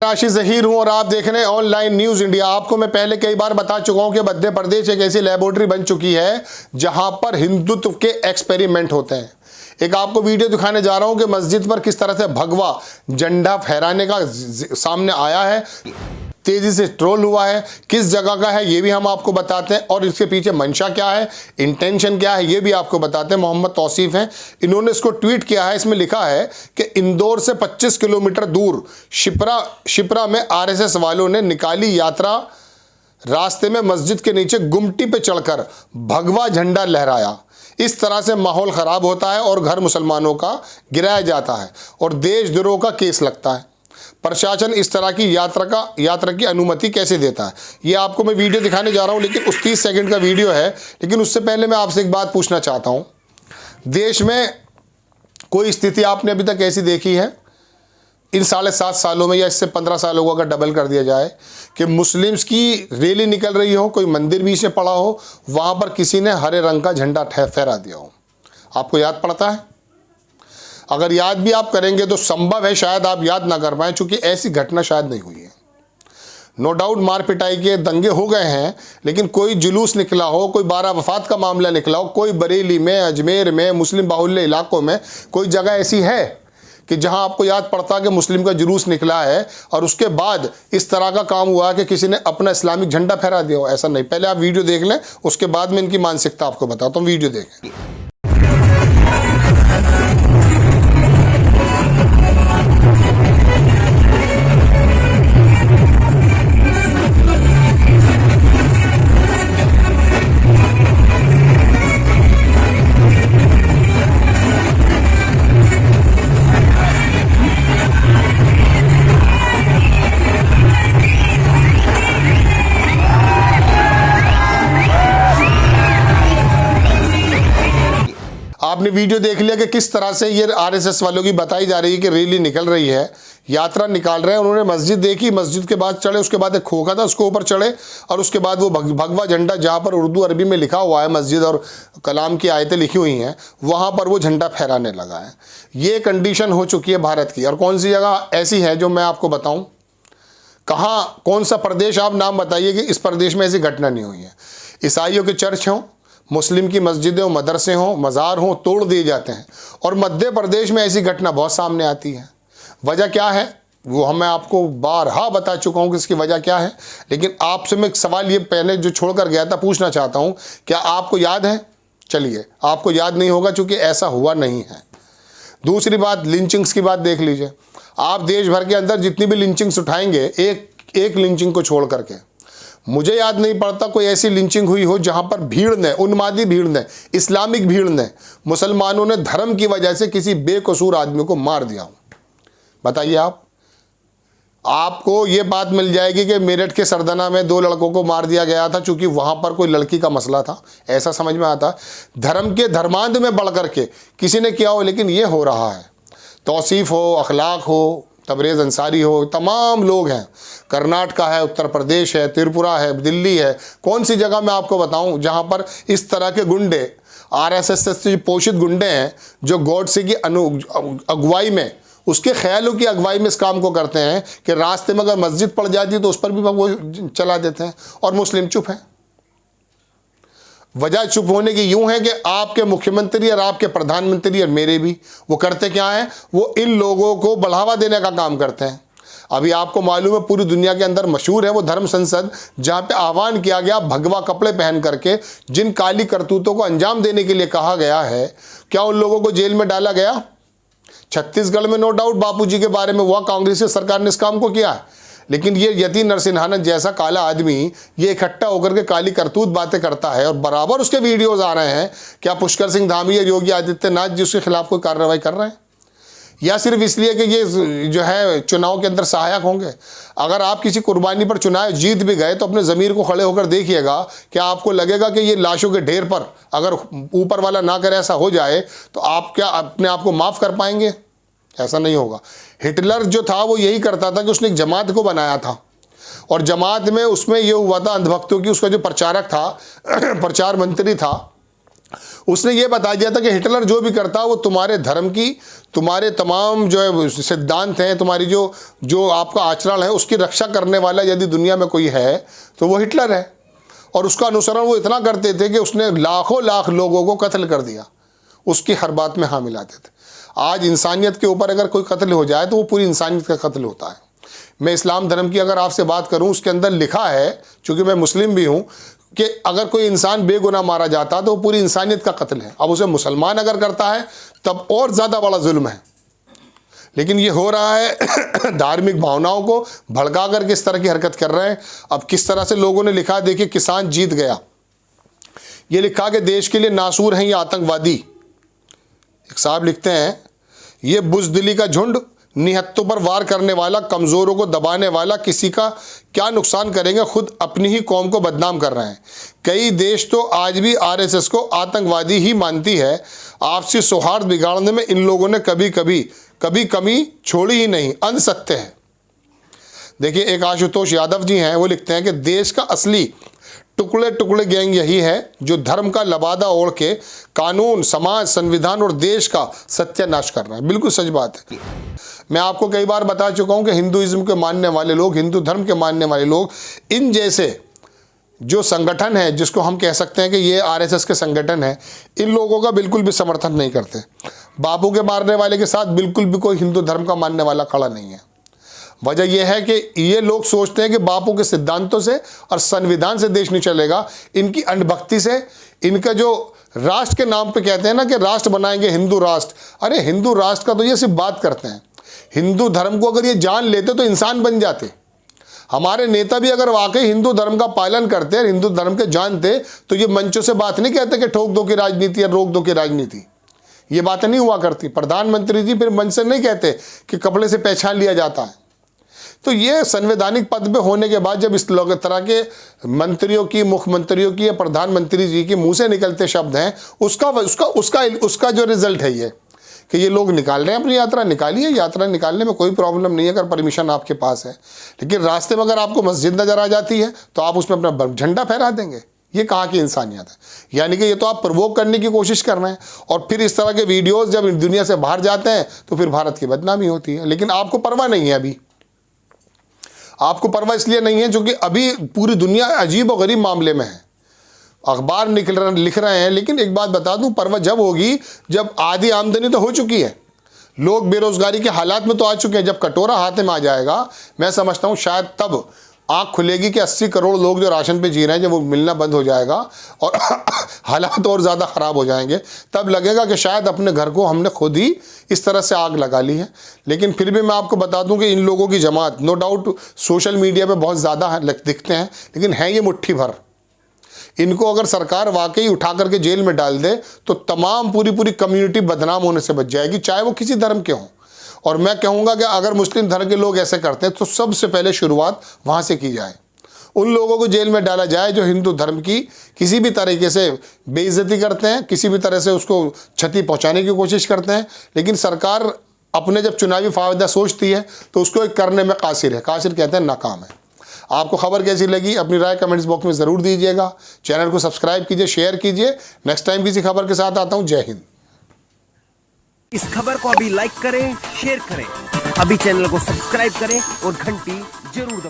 राशि ज़हीर हूं और आप देख रहे हैं ऑनलाइन न्यूज़ इंडिया। आपको मैं पहले कई बार बता चुका हूं कि मध्य प्रदेश एक ऐसी लेबोरेटरी बन चुकी है जहां पर हिंदुत्व के एक्सपेरिमेंट होते हैं। एक आपको वीडियो दिखाने जा रहा हूं कि मस्जिद पर किस तरह से भगवा झंडा फहराने का सामने आया है, तेजी से ट्रोल हुआ है, किस जगह का है ये भी हम आपको बताते हैं और इसके पीछे मंशा क्या है, इंटेंशन क्या है ये भी आपको बताते हैं। मोहम्मद तौसीफ हैं, इन्होंने इसको ट्वीट किया है। इसमें लिखा है कि इंदौर से 25 किलोमीटर दूर शिप्रा में आरएसएस वालों ने निकाली यात्रा, रास्ते में मस्जिद के नीचे गुमटी पे चढ़कर भगवा झंडा लहराया। इस तरह से माहौल ख़राब होता है और घर मुसलमानों का गिराया जाता है और देशद्रोह का केस लगता है। प्रशासन इस तरह की यात्रा की अनुमति कैसे देता है, ये आपको मैं वीडियो दिखाने जा रहा हूं, लेकिन उस 30 सेकंड का वीडियो है। लेकिन उससे पहले मैं आपसे एक बात पूछना चाहता हूं, देश में कोई स्थिति आपने अभी तक ऐसी देखी है इन 7.5 सालों में या इससे 15 सालों को अगर डबल कर दिया जाए कि मुस्लिम्स की रैली निकल रही हो, कोई मंदिर बीच में पड़ा हो, वहां पर किसी ने हरे रंग का झंडा फहरा दिया हो? आपको याद पड़ता है? अगर याद भी आप करेंगे तो संभव है शायद आप याद ना कर पाएं, चूंकि ऐसी घटना शायद नहीं हुई है। नो डाउट मार पिटाई के दंगे हो गए हैं, लेकिन कोई जुलूस निकला हो, कोई 12 वफात का मामला निकला हो, कोई बरेली में, अजमेर में, मुस्लिम बाहुल्य इलाकों में कोई जगह ऐसी है कि जहां आपको याद पड़ता कि मुस्लिम का जुलूस निकला है और उसके बाद इस तरह का काम हुआ कि किसी ने अपना इस्लामिक झंडा फहरा दिया हो? ऐसा नहीं। पहले आप वीडियो देख लें, उसके बाद मैं इनकी मानसिकता आपको बताता हूँ। वीडियो देखें। आपने वीडियो देख लिया कि किस तरह से ये आरएसएस वालों की बताई जा रही है कि रैली निकल रही है, यात्रा निकाल रहे हैं। उन्होंने मस्जिद देखी, मस्जिद के बाद चढ़े, उसके बाद एक खोखा था उसके ऊपर चढ़े और उसके बाद वो भगवा झंडा, जहाँ पर उर्दू अरबी में लिखा हुआ है, मस्जिद और कलाम की आयतें लिखी हुई हैं, वहाँ पर वो झंडा फहराने लगा है। ये कंडीशन हो चुकी है भारत की। और कौन सी जगह ऐसी है जो मैं आपको बताऊँ? कहाँ, कौन सा प्रदेश आप नाम बताइए कि इस प्रदेश में ऐसी घटना नहीं हुई है। ईसाइयों के चर्च हों, मुस्लिम की मस्जिदें हों, मदरसे हों, मज़ार हों, तोड़ दिए जाते हैं। और मध्य प्रदेश में ऐसी घटना बहुत सामने आती है। वजह क्या है वो मैं आपको बारहा बता चुका हूं कि इसकी वजह क्या है। लेकिन आपसे मैं एक सवाल ये पहले जो छोड़कर गया था पूछना चाहता हूं, क्या आपको याद है? चलिए, आपको याद नहीं होगा क्योंकि ऐसा हुआ नहीं है। दूसरी बात, लिंचिंग्स की बात देख लीजिए। आप देश भर के अंदर जितनी भी लिंचिंग्स उठाएंगे, एक लिंचिंग को छोड़ करके, मुझे याद नहीं पड़ता कोई ऐसी लिंचिंग हुई हो जहां पर भीड़ ने, उन्मादी भीड़ ने, इस्लामिक भीड़ ने, मुसलमानों ने धर्म की वजह से किसी बेकसूर आदमी को मार दिया हो। बताइए आपको ये बात मिल जाएगी कि मेरठ के सरदना में 2 लड़कों को मार दिया गया था चूंकि वहां पर कोई लड़की का मसला था, ऐसा समझ में आता। धर्म के धर्मांध में बढ़ करके किसी ने किया हो, लेकिन ये हो रहा है। तौसीफ हो, अखलाक हो, तबरेज़ अंसारी हो, तमाम लोग हैं। कर्नाटका है, उत्तर प्रदेश है, त्रिपुरा है, दिल्ली है। कौन सी जगह मैं आपको बताऊं जहां पर इस तरह के गुंडे, आरएसएस से पोषित गुंडे हैं जो गॉडसे की अगुवाई में, उसके ख्यालों की अगुवाई में इस काम को करते हैं कि रास्ते में अगर मस्जिद पड़ जाती है तो उस पर भी वो चला देते हैं और मुस्लिम चुप हैं। वजह चुप होने की यूं है कि आपके मुख्यमंत्री और आपके प्रधानमंत्री और मेरे भी, वो करते क्या हैं? वो इन लोगों को बढ़ावा देने का काम करते हैं। अभी आपको मालूम है पूरी दुनिया के अंदर मशहूर है वो धर्म संसद, जहां पे आह्वान किया गया भगवा कपड़े पहन करके जिन काली करतूतों को अंजाम देने के लिए कहा गया है, क्या उन लोगों को जेल में डाला गया? छत्तीसगढ़ में नो डाउट बापूजी के बारे में हुआ, कांग्रेस की सरकार ने इस काम को किया है। लेकिन ये यति नरसिम्हान जैसा काला आदमी ये इकट्ठा होकर के काली करतूत बातें करता है और बराबर उसके वीडियोस आ रहे हैं। क्या पुष्कर सिंह धामी या योगी आदित्यनाथ जी उसके खिलाफ कोई कार्रवाई कर रहे हैं, या सिर्फ इसलिए कि ये जो है चुनाव के अंदर सहायक होंगे? अगर आप किसी कुर्बानी पर चुनाव जीत भी गए तो अपने ज़मीर को खड़े होकर देखिएगा, क्या आपको लगेगा कि ये लाशों के ढेर पर अगर ऊपर वाला ना करे ऐसा हो जाए तो आप क्या अपने आप को माफ़ कर पाएंगे? ऐसा नहीं होगा। हिटलर जो था वो यही करता था कि उसने एक जमात को बनाया था और जमात में उसमें ये हुआ था अंधभक्तों की, उसका जो प्रचारक था प्रचार मंत्री था, उसने ये बता दिया था कि हिटलर जो भी करता वो तुम्हारे धर्म की, तुम्हारे तमाम जो है सिद्धांत हैं, तुम्हारी जो आपका आचरण है उसकी रक्षा करने वाला यदि दुनिया में कोई है तो वो हिटलर है। और उसका अनुसरण वो इतना करते थे कि उसने लाखों लाख लोगों को कत्ल कर दिया, उसकी हर बात में हाँ मिलाते थे। आज इंसानियत के ऊपर अगर कोई कत्ल हो जाए तो वो पूरी इंसानियत का कत्ल होता है। मैं इस्लाम धर्म की अगर आपसे बात करूं, उसके अंदर लिखा है, चूँकि मैं मुस्लिम भी हूं, कि अगर कोई इंसान बेगुनाह मारा जाता तो वो पूरी इंसानियत का कत्ल है। अब उसे मुसलमान अगर करता है तब और ज़्यादा बड़ा जुल्म है। लेकिन ये हो रहा है धार्मिक भावनाओं को भड़का कर किस तरह की हरकत कर रहे हैं। अब किस तरह से लोगों ने लिखा, देखिए किसान जीत गया, ये लिखा कि देश के लिए नासूर हैं ये आतंकवादी। एक साहब लिखते हैं, ये बुज़दिली का झुंड, निहत्तों पर वार करने वाला, कमज़ोरों को दबाने वाला, किसी का क्या नुकसान करेंगे, खुद अपनी ही कौम को बदनाम कर रहे हैं। कई देश तो आज भी आरएसएस को आतंकवादी ही मानती है। आपसी सौहार्द बिगाड़ने में इन लोगों ने कभी कमी छोड़ी ही नहीं, अंध सत्य है। देखिए एक आशुतोष यादव जी हैं, वो लिखते हैं कि देश का असली टुकड़े टुकड़े गैंग यही है जो धर्म का लबादा ओढ़ के कानून, समाज, संविधान और देश का सत्यानाश कर रहा है। बिल्कुल सच बात है। मैं आपको कई बार बता चुका हूं कि हिंदुइज्म के मानने वाले लोग, हिंदू धर्म के मानने वाले लोग, इन जैसे जो संगठन है जिसको हम कह सकते हैं कि ये आरएसएस के संगठन है, इन लोगों का बिल्कुल भी समर्थन नहीं करते। बापू के मारने वाले के साथ बिल्कुल भी कोई हिंदू धर्म का मानने वाला खड़ा नहीं है। वजह यह है कि ये लोग सोचते हैं कि बापू के सिद्धांतों से और संविधान से देश नहीं चलेगा, इनकी अंधभक्ति से, इनका जो राष्ट्र के नाम पे कहते हैं ना कि राष्ट्र बनाएंगे हिंदू राष्ट्र। अरे हिंदू राष्ट्र का तो ये सिर्फ बात करते हैं। हिंदू धर्म को अगर ये जान लेते तो इंसान बन जाते। हमारे नेता भी अगर वाकई हिंदू धर्म का पालन करते, हिंदू धर्म के जानते, तो ये मंचों से बात नहीं कहते कि ठोक दो की राजनीति या रोक दो की राजनीति। ये बातें नहीं हुआ करती। प्रधानमंत्री जी फिर मंच से नहीं कहते कि कपड़े से पहचान लिया जाता है। तो ये संवैधानिक पद पे होने के बाद जब इस तरह के मंत्रियों की, मुख्यमंत्रियों की या प्रधानमंत्री जी के मुंह से निकलते शब्द हैं, उसका जो रिजल्ट है ये कि ये लोग निकाल रहे हैं अपनी यात्रा। निकालिए, यात्रा निकालने में कोई प्रॉब्लम नहीं है अगर परमिशन आपके पास है। लेकिन रास्ते में अगर आपको मस्जिद नजर आ जाती है तो आप उसमें अपना झंडा फहरा देंगे। ये कहाँ की इंसानियत है? यानी कि ये तो आप प्रवोक करने की कोशिश कर रहे हैं। और फिर इस तरह के वीडियोस जब दुनिया से बाहर जाते हैं तो फिर भारत की बदनामी होती है। लेकिन आपको परवाह नहीं है। अभी आपको परवाह इसलिए नहीं है क्योंकि अभी पूरी दुनिया अजीब और गरीब मामले में है। अखबार लिख रहे हैं, लेकिन एक बात बता दूं, परवाह जब होगी जब आधी आमदनी तो हो चुकी है, लोग बेरोजगारी के हालात में तो आ चुके हैं। जब कटोरा हाथ में आ जाएगा, मैं समझता हूं शायद तब आंख खुलेगी कि 80 करोड़ लोग जो राशन पे जी रहे हैं जब वो मिलना बंद हो जाएगा और हालात और ज़्यादा ख़राब हो जाएंगे, तब लगेगा कि शायद अपने घर को हमने खुद ही इस तरह से आग लगा ली है। लेकिन फिर भी मैं आपको बता दूं कि इन लोगों की जमात नो डाउट सोशल मीडिया पे बहुत ज़्यादा दिखते हैं, लेकिन हैं ये मुट्ठी भर। इनको अगर सरकार वाकई उठा करके जेल में डाल दे तो तमाम पूरी कम्युनिटी बदनाम होने से बच जाएगी, चाहे वो किसी धर्म के हों। और मैं कहूँगा कि अगर मुस्लिम धर्म के लोग ऐसे करते हैं तो सबसे पहले शुरुआत वहाँ से की जाए। उन लोगों को जेल में डाला जाए जो हिंदू धर्म की किसी भी तरीके से बेइज्जती करते हैं, किसी भी तरह से उसको क्षति पहुँचाने की कोशिश करते हैं। लेकिन सरकार अपने जब चुनावी फायदा सोचती है तो उसको एक करने में कासिर है। कासिर कहते हैं नाकाम है। आपको खबर कैसी लगी अपनी राय कमेंट्स बॉक्स में ज़रूर दीजिएगा। चैनल को सब्सक्राइब कीजिए, शेयर कीजिए। नेक्स्ट टाइम किसी खबर के साथ आता हूँ। जय हिंद। इस खबर को अभी लाइक करें, शेयर करें, अभी चैनल को सब्सक्राइब करें और घंटी जरूर दबाएं।